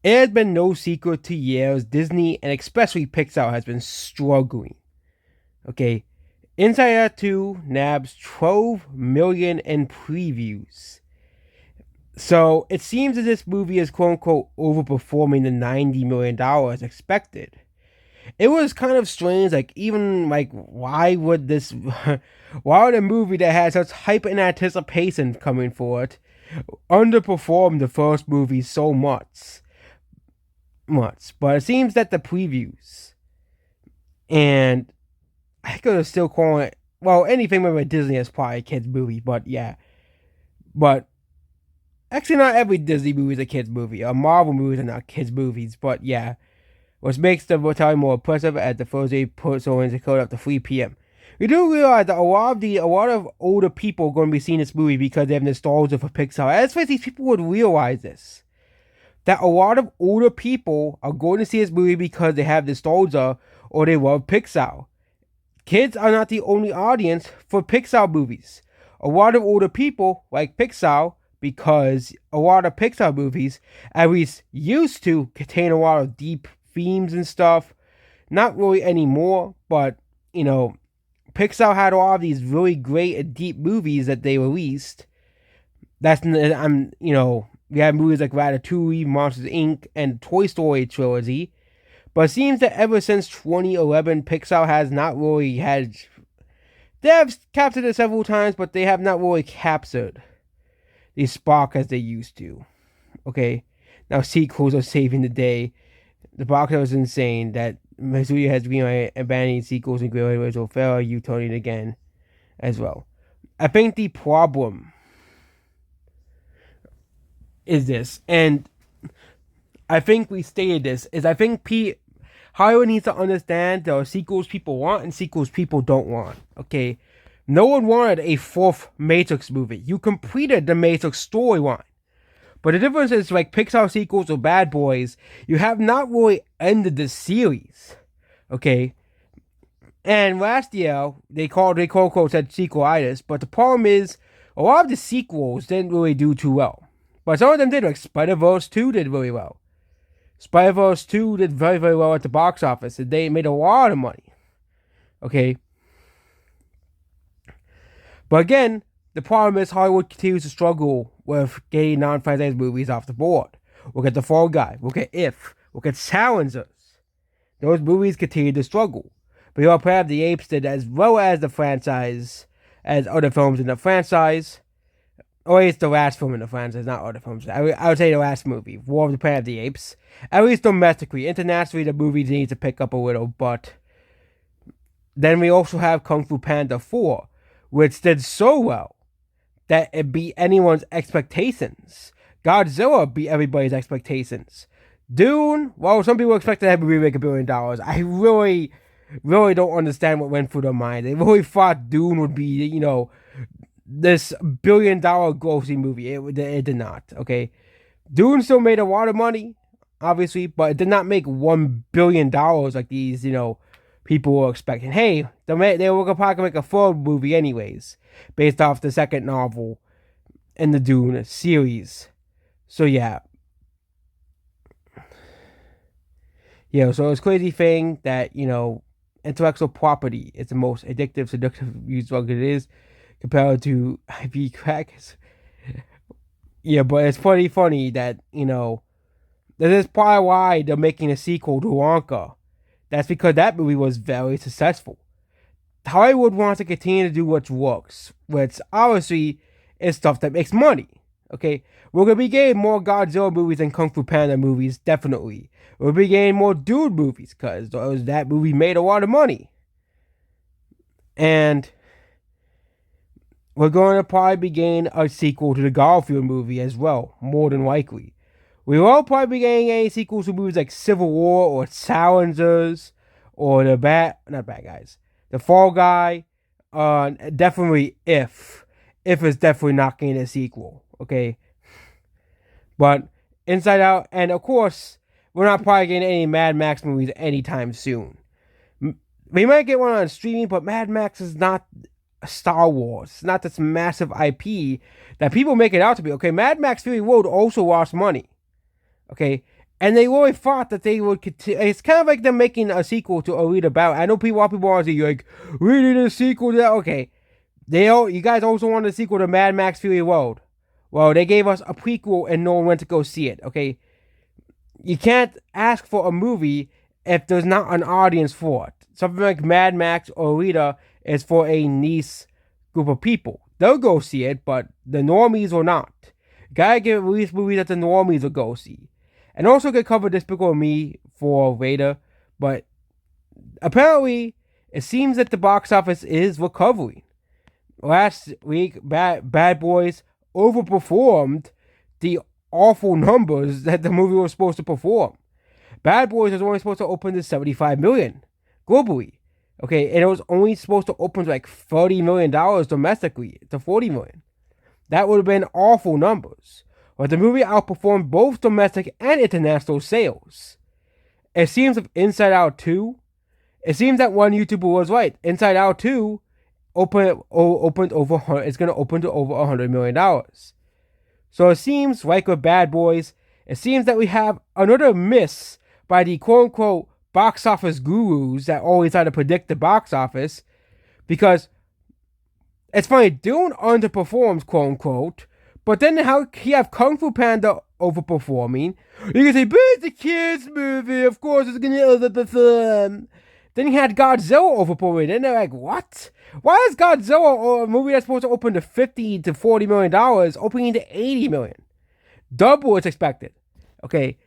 It has been no secret to years Disney and especially Pixar has been struggling. Okay, Inside Out 2 nabs 12 million in previews. So it seems that this movie is quote unquote overperforming the $90 million expected. It was kind of strange, like even like why would this why would a movie that had such hype and anticipation coming for it underperform the first movie so much? But it seems that the previews and I could still call it, well, anything with Disney is probably a kids movie, but yeah. But actually not every Disney movie is a kids movie. Marvel movies are not kids movies, but yeah. Which makes the mortality more impressive as the Thursday puts on into code up to 3 p.m. We do realize that a lot of older people are going to be seeing this movie because they have nostalgia for Pixar. As if these people would realize this. That a lot of older people are going to see this movie because they have nostalgia or they love Pixar. Kids are not the only audience for Pixar movies. A lot of older people like Pixar because a lot of Pixar movies, at least used to, contain a lot of deep themes and stuff. Not really anymore, but Pixar had a lot of these really great and deep movies that they released. We had movies like Ratatouille, Monsters Inc., and Toy Story trilogy. But it seems that ever since 2011, Pixar has not really had. They have captured it several times, but they have not really captured the spark as they used to. Okay, now sequels are saving the day. The box was insane that Missouri has been abandoning sequels and great original failure, you turning again as well. I think the problem is this, and I think we stated this, is I think Hollywood needs to understand there are sequels people want and sequels people don't want. Okay? No one wanted a fourth Matrix movie. You completed the Matrix storyline. But the difference is, like Pixar sequels or Bad Boys, you have not really ended the series. Okay? And last year, they quote unquote said sequelitis, but the problem is, a lot of the sequels didn't really do too well. But some of them did, like Spider-Verse 2 did really well. Spider-Verse 2 did very, very well at the box office, and they made a lot of money. Okay? But again, the problem is Hollywood continues to struggle with getting non-franchise movies off the board. Look at The Fall Guy. Look at If. Look at Silencers. Those movies continue to struggle. But you Planet of the Apes did as well as the franchise as other films in the franchise. Or it's the last film in the franchise, not other films. I would say the last movie, War of the Planet of the Apes. At least domestically. Internationally, the movie needs to pick up a little, but then we also have Kung Fu Panda 4, which did so well that it beat anyone's expectations. Godzilla beat everybody's expectations. Dune, well, some people expected that movie to make $1 billion. I really, really don't understand what went through their mind. They really thought Dune would be, this $1 billion grossing movie. It did not, okay? Dune still made a lot of money, obviously, but it did not make $1 billion like these, people were expecting. Hey, they were probably make a third movie anyways, based off the second novel in the Dune series. So yeah. Yeah, so it's a crazy thing that, intellectual property is the most addictive, seductive use drug it is compared to IV crack. Yeah, but it's pretty funny that, that is probably why they're making a sequel to Wonka. That's because that movie was very successful. Hollywood wants to continue to do what works, which obviously is stuff that makes money. Okay, we're gonna be getting more Godzilla movies and Kung Fu Panda movies, definitely. We'll be getting more Dude movies because that movie made a lot of money, and we're going to probably be getting a sequel to the Garfield movie as well, more than likely. We will probably be getting any sequels to movies like Civil War or Challengers or not Bad Guys, The Fall Guy. Definitely If is definitely not getting a sequel. Okay, but Inside Out, and of course, we're not probably getting any Mad Max movies anytime soon. We might get one on streaming, but Mad Max is not Star Wars. It's not this massive IP that people make it out to be. Okay, Mad Max Fury Road also lost money. Okay, And they really thought that they would continue. It's kind of like them making a sequel to Alita Battle. I know a lot of people want to see like, we need a sequel to that. Okay, you guys also wanted a sequel to Mad Max Fury Road. Well, they gave us a prequel and no one went to go see it. Okay, you can't ask for a movie if there's not an audience for it. Something like Mad Max or Alita is for a niche group of people. They'll go see it, but the normies will not. Gotta give release movies that the normies will go see. And also could cover Despicable Me for later, but apparently it seems that the box office is recovering. Last week, Bad Boys overperformed the awful numbers that the movie was supposed to perform. Bad Boys was only supposed to open to 75 million globally. Okay, and it was only supposed to open to like $30 million domestically to 40 million. That would have been awful numbers. But the movie outperformed both domestic and international sales. It seems with Inside Out 2, it seems that one YouTuber was right. Inside Out 2 opened over, it's going to open to over $100 million. So it seems like with Bad Boys, it seems that we have another miss by the quote-unquote box office gurus that always try to predict the box office, because it's funny, Dune underperforms, quote-unquote, but then how you have Kung Fu Panda overperforming, you can say, but it's a kid's movie, of course it's going to overperform. Then you had Godzilla overperforming, and they're like, what? Why is Godzilla, a movie that's supposed to open to $50 to $40 million, opening to $80 million? Double what's expected. Okay.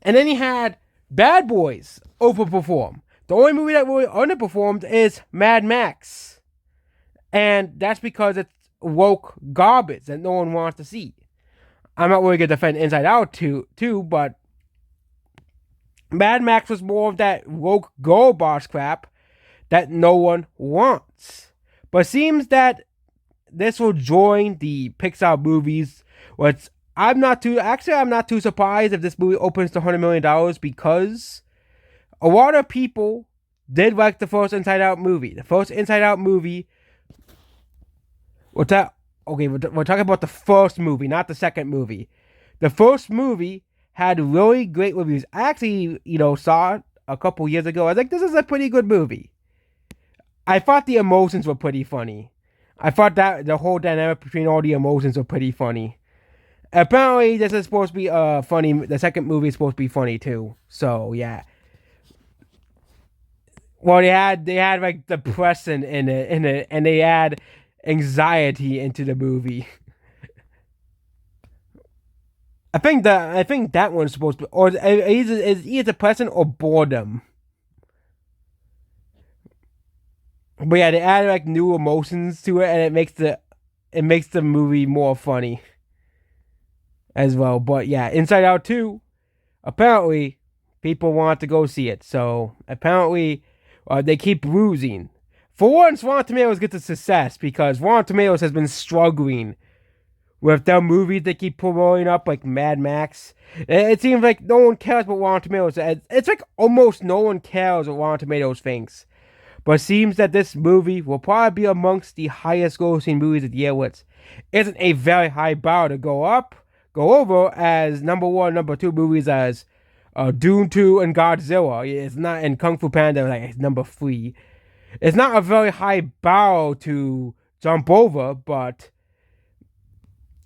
And then you had Bad Boys overperform. The only movie that really underperformed is Mad Max. And that's because it's woke garbage that no one wants to see. I'm not really going to defend Inside Out too, but Mad Max was more of that woke girl boss crap that no one wants. But it seems that this will join the Pixar movies, which I'm not too surprised if this movie opens to $100 million, because a lot of people did like the first Inside Out movie. The first Inside Out movie, we're talking about the first movie, not the second movie. The first movie had really great reviews. I actually, saw it a couple years ago. I was like, this is a pretty good movie. I thought the emotions were pretty funny. I thought that the whole dynamic between all the emotions were pretty funny. Apparently, this is supposed to be funny. The second movie is supposed to be funny too. So yeah. Well, they had like depression in it, and they had anxiety into the movie. I think that one's supposed to, or is either depression or boredom. But yeah, they add like new emotions to it, and it makes the movie more funny as well. But yeah, Inside Out 2, apparently people want to go see it. So apparently they keep losing. For once, Rotten Tomatoes gets a success, because Rotten Tomatoes has been struggling with their movies they keep promoting up, like Mad Max. It seems like no one cares about Rotten Tomatoes. It's like almost no one cares what Rotten Tomatoes thinks. But it seems that this movie will probably be amongst the highest grossing movies of the year, which isn't a very high bar to go over, as number one, number two movies as Dune 2 and Godzilla. It's not, and Kung Fu Panda, like, it's number 3. It's not a very high bar to jump over, but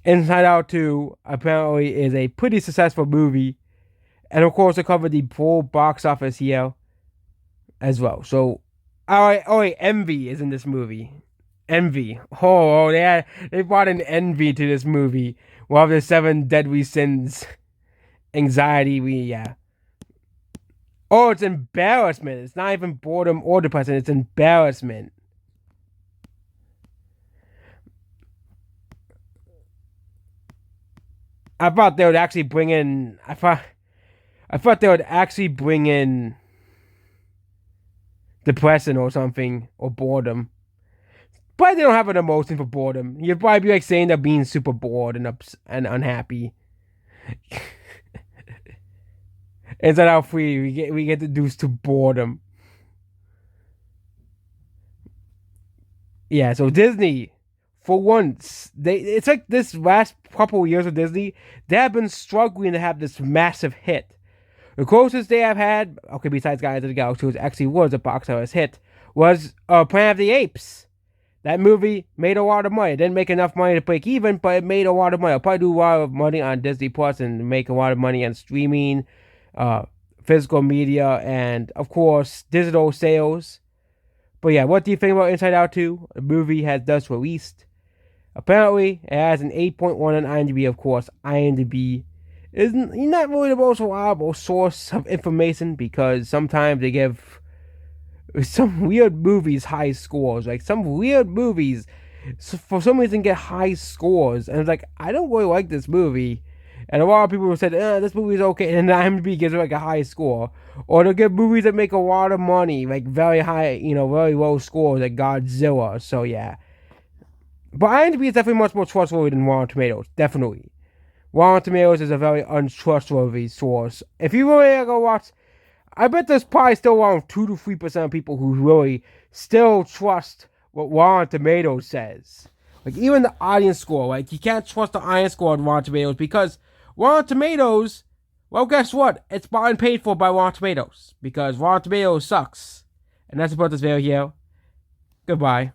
Inside Out 2 apparently is a pretty successful movie. And of course, I covered the full box office here as well. So, Envy is in this movie. Envy. They brought in Envy to this movie. One of the 7 deadly sins. Anxiety, Oh, it's embarrassment. It's not even boredom or depression. It's embarrassment. I thought they would actually bring in. I thought they would actually bring in depression or something, or boredom. But they don't have an emotion for boredom. You'd probably be like saying they're being super bored and unhappy. Inside Out 3, we get reduced to boredom. Yeah, so Disney For once, it's like this last couple of years of Disney, they have been struggling to have this massive hit. The closest they have had, okay, besides Guardians of the Galaxy, which actually was a box office hit, was Planet of the Apes. That movie made a lot of money. It didn't make enough money to break even, but it made a lot of money. It'll probably do a lot of money on Disney Plus and make a lot of money on streaming, physical media, and of course digital sales. But yeah, what do you think about Inside Out 2? The movie has just released. Apparently, it has an 8.1 on IMDb. Of course, IMDb isn't not really the most reliable source of information because sometimes they give some weird movies high scores. Like some weird movies, for some reason, get high scores, and it's like I don't really like this movie. And a lot of people said, this movie's okay, and IMDb gives it like a high score. Or they'll give movies that make a lot of money, like very high, very low scores, like Godzilla. So yeah. But IMDb is definitely much more trustworthy than Rotten Tomatoes. Definitely. Rotten Tomatoes is a very untrustworthy source. If you really go watch, I bet there's probably still around 2 to 3% of people who really still trust what Rotten Tomatoes says. Like, even the audience score, like, you can't trust the audience score on Rotten Tomatoes because Rotten Tomatoes, well, guess what? It's bought and paid for by Rotten Tomatoes because Rotten Tomatoes sucks. And that's about this video here. Goodbye.